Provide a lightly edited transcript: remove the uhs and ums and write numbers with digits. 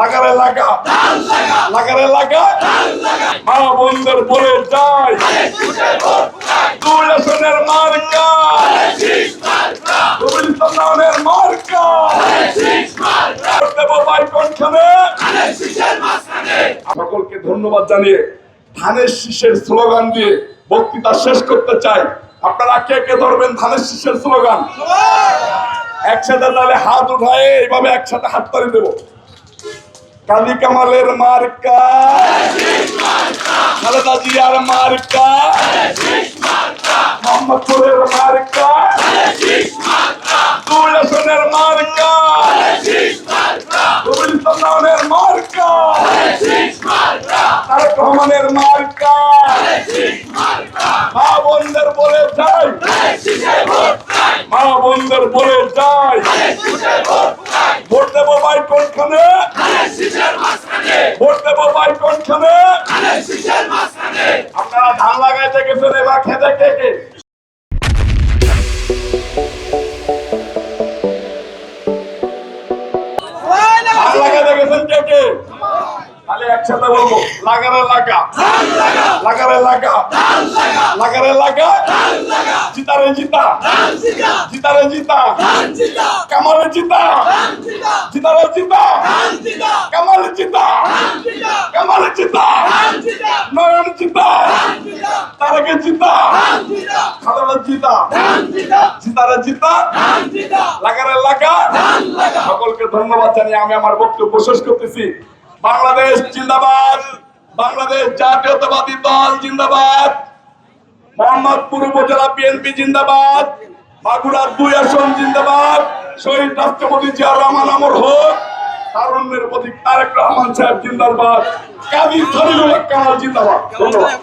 লাগারে লাগা লাগারে লাগা মা বন্ধের বলে যায় দুই আসনের মার্কা রবীন্দ্রনাথের মার্কা দেব ভাই কোনখানে সকলকে ধন্যবাদ জানিয়ে ধানের শীষের স্লোগান দিয়ে বক্তৃতা শেষ করতে চাই। আপনারা কে কে ধরবেন ধানের শীষের স্লোগান? একসাথে তাহলে হাত উঠায় এইভাবে একসাথে হাত তালি দেবো। কালী কামালের মার্কা, খালেদা জিয়ার মার্কা, মোহাম্মদপুরের মার্কা, দুই আসনের মার্কা, রবীন্দ্রনাথের মার্কা, তারেক রহমানের মার্কা। মা বোনদের বলে যাই, মা বোনদের বলে যাই, ভোট দেবো ভাই কোনখানে, ভোট দেবো ভাই কোনখানে। আপনারা ধান লাগাইতে গেছেন, এবার খেতে কে কে? ধান লাগাইতে গেছেন কে কে? তাহলে একসাথে বলবো লাগারে লাগা লাগারে লাগা লাগারে লাগা জিতারে জিতা জিতারে জিতা কামালে জিতা জিতারে জিতা কামালে জিতা কামালে জিতা নয়ন জিতা তারেকে জিতা খালেদা জিতা জিতারে জিতা লাগারে লাগা। সকলকে ধন্যবাদ জানিয়ে আমি আমার বক্তব্য শেষ করতেছি। বাংলাদেশ জিন্দাবাদ, বাংলাদেশ জাতীয়তাবাদী দল জিন্দাবাদ, মোহাম্মদপুর উপজেলা বিএনপি জিন্দাবাদ, মাগুরা 2 আসন জিন্দাবাদ, শহীদ রাষ্ট্রপতি জিয়াউর রহমান অমর হোক, তারুণ্যের প্রতীক তারেক রহমান সাহেব জিন্দাবাদ, কাজী খলিলুল্লাহ কামাল জিন্দাবাদ। ধন্যবাদ।